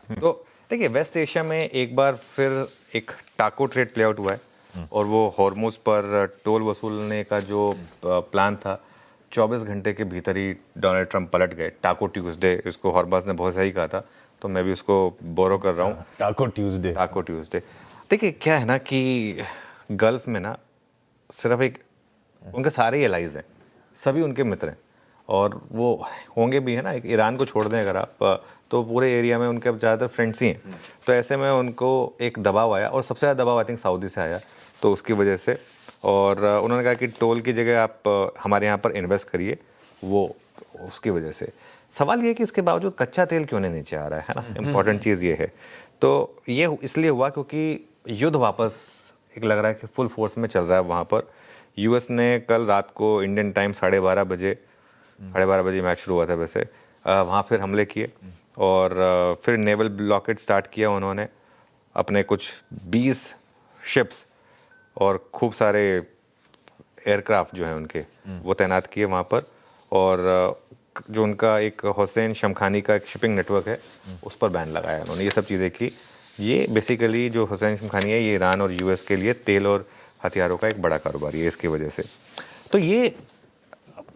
तो देखिए waste Asia में एक बार फिर एक टाको ट्रेड प्ले आउट हुआ है और वो हॉर्मुज पर टोल वसूलने का जो प्लान था 24 घंटे के भीतर ही डोनाल्ड ट्रंप पलट गए। टाको ट्यूसडे इसको हॉर्मज ने बहुत सही कहा था, तो मैं भी उसको बोरो कर रहा हूँ। टाको ट्यूसडे। टाको ट्यूसडे। देखिए क्या है ना कि गल्फ में ना सिर्फ एक उनके सारे एलाइज हैं, सभी उनके मित्र हैं और वो होंगे भी है ना। एक ईरान को छोड़ दें अगर आप, तो पूरे एरिया में उनके ज़्यादातर फ्रेंड्स ही हैं। तो ऐसे में उनको एक दबाव आया और सबसे ज़्यादा दबाव आई थिंक सऊदी से आया, तो उसकी वजह से। और उन्होंने कहा कि टोल की जगह आप हमारे यहाँ पर इन्वेस्ट करिए, वो उसकी वजह से। सवाल ये है कि इसके बावजूद कच्चा तेल क्यों नहीं नीचे आ रहा है ना। इम्पॉर्टेंट चीज़ ये है। तो ये इसलिए हुआ क्योंकि युद्ध वापस एक लग रहा है कि फुल फोर्स में चल रहा है वहाँ पर। यूएस ने कल रात को इंडियन टाइम 12:30 बजे मैच शुरू हुआ था वैसे, वहाँ फिर हमले किए और फिर नेवल ब्लॉकेट स्टार्ट किया उन्होंने। अपने कुछ 20 शिप्स और खूब सारे एयरक्राफ्ट जो हैं उनके वो तैनात किए वहाँ पर। और जो उनका एक हुसैन शमखानी का एक शिपिंग नेटवर्क है उस पर बैन लगाया उन्होंने। ये सब चीज़ें की। ये बेसिकली जो हुसैन शमखानी है ये ईरान और यूएस के लिए तेल और हथियारों का एक बड़ा कारोबार है इसकी वजह से। तो ये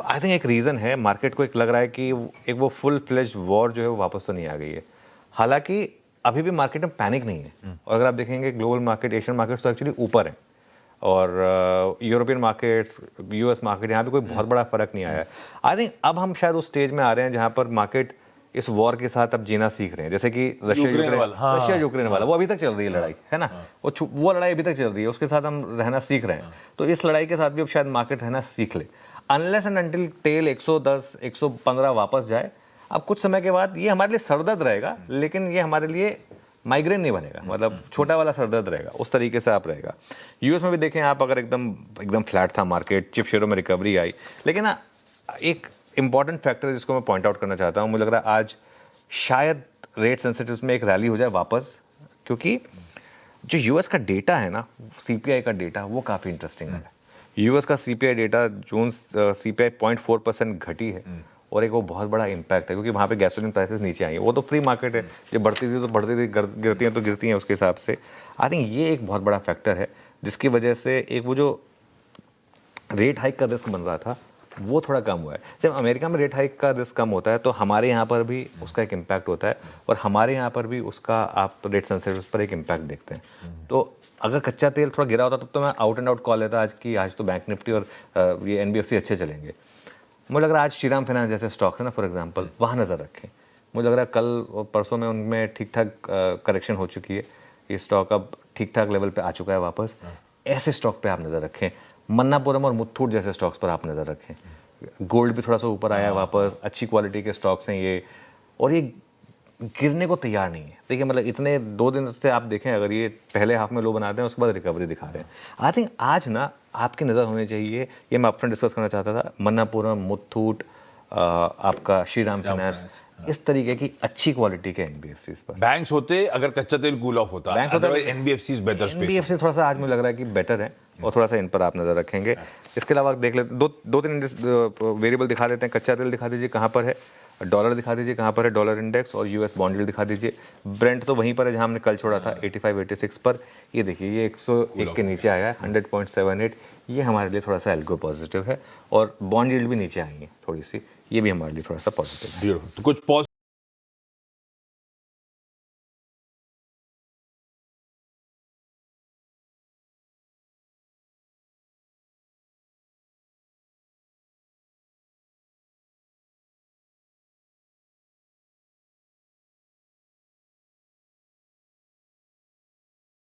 आई थिंक एक रीज़न है। मार्केट को एक लग रहा है कि एक वो फुल फ्लेज वॉर जो है वो वापस तो नहीं आ गई है। हालांकि अभी भी मार्केट में पैनिक नहीं है। और अगर आप देखेंगे ग्लोबल मार्केट, एशियन मार्केट्स तो एक्चुअली ऊपर हैं और यूरोपियन मार्केट्स, यूएस मार्केट, यहाँ पे कोई बहुत बड़ा फर्क नहीं आया है। आई थिंक अब हम शायद उस स्टेज में आ रहे हैं जहाँ पर मार्केट इस वॉर के साथ अब जीना सीख रहे हैं। जैसे कि रशिया यूक्रेन वाला वो अभी तक चल रही है लड़ाई, है ना। वो लड़ाई अभी तक चल रही है, उसके साथ हम रहना सीख रहे हैं। तो इस लड़ाई के साथ भी अब शायद मार्केट रहना सीख ले। अनलेस एंड अनटिल तेल 110 115 वापस जाए, अब कुछ समय के बाद ये हमारे लिए सरदर्द रहेगा, लेकिन ये हमारे लिए माइग्रेन नहीं बनेगा। मतलब छोटा वाला सरदर्द रहेगा, उस तरीके से आप रहेगा। यूएस में भी देखें आप, अगर एकदम फ्लैट था मार्केट, चिप शेयरों में रिकवरी आई। लेकिन ना एक इंपॉर्टेंट फैक्टर जिसको मैं पॉइंट आउट करना चाहता हूँ, मुझे लग रहा है आज शायद रेट सेंसिटिव्स में एक रैली हो जाए वापस, क्योंकि जो यूएस का डेटा है ना, सीपीआई का डेटा, वो काफ़ी इंटरेस्टिंग है। यूएस का सीपीआई डेटा जून सीपीआई 0.4% घटी है और एक वो बहुत बड़ा इम्पैक्ट है क्योंकि वहाँ पे गैसोलीन प्राइसेस नीचे आई है। वो तो फ्री मार्केट है, ये बढ़ती थी तो बढ़ती थी, गिरती हैं तो गिरती हैं उसके हिसाब से। आई थिंक ये एक बहुत बड़ा फैक्टर है जिसकी वजह से एक वो जो रेट हाइक का रिस्क बन रहा था वो थोड़ा कम हुआ है। जब अमेरिका में रेट हाइक का रिस्क कम होता है तो हमारे यहाँ पर भी उसका एक इम्पैक्ट होता है और हमारे यहाँ पर भी उसका आप रेट सेंसिटिव पर एक इम्पैक्ट देखते हैं। तो अगर कच्चा तेल थोड़ा गिरा होता तब तो मैं आउट एंड आउट कॉल लेता आज तो बैंक निफ्टी और ये एनबीएफसी अच्छे चलेंगे। मुझे लग रहा है आज श्रीराम फाइनेंस जैसे स्टॉक्स है ना फॉर एग्जांपल, वहाँ नज़र रखें। मुझे लग रहा है कल परसों में उनमें ठीक ठाक करेक्शन हो चुकी है, ये स्टॉक अब ठीक ठाक लेवल पे आ चुका है वापस। ऐसे स्टॉक पे आप नज़र रखें। मन्नापुरम और मुथूट जैसे स्टॉक्स पर आप नज़र रखें। गोल्ड भी थोड़ा सा ऊपर आया वापस, अच्छी क्वालिटी के स्टॉक्स हैं ये, और ये गिरने को तैयार नहीं है। देखिए मतलब इतने 2 दिन से आप देखें, अगर ये पहले हाफ में लो बनाते हैं उसके बाद रिकवरी दिखा रहे हैं। आई थिंक आज ना आपकी नज़र होनी चाहिए, ये मैं अपने डिस्कस करना चाहता था, मन्नापुरम, मुथूट, आपका श्रीराम फाइनेंस, इस तरीके की अच्छी क्वालिटी के एनबीएफसीज पर। बैंक्स होते अगर कच्चा तेल कूल ऑफ होता, बैंक्स होते, एनबीएफसीज बेटर स्पेस। एनबीएफसी थोड़ा सा आज मुझे लग रहा है कि बेटर है और थोड़ा सा इन पर आप नज़र रखेंगे। इसके अलावा देख लेते, दो तीन वेरिएबल दिखा देते हैं। कच्चा तेल दिखा दीजिए कहाँ पर है, डॉलर दिखा दीजिए कहाँ पर है, डॉलर इंडेक्स, और यूएस बॉन्ड यील्ड दिखा दीजिए। ब्रेंट तो वहीं पर है जहाँ हमने कल छोड़ा था 85-86 पर। ये देखिए ये 101 के नीचे आया है, 100.78। ये हमारे लिए थोड़ा सा एल्गो पॉजिटिव है और बॉन्ड यील्ड भी नीचे आई है थोड़ी सी, ये भी हमारे लिए थोड़ा सा पॉजिटिव है। तो कुछ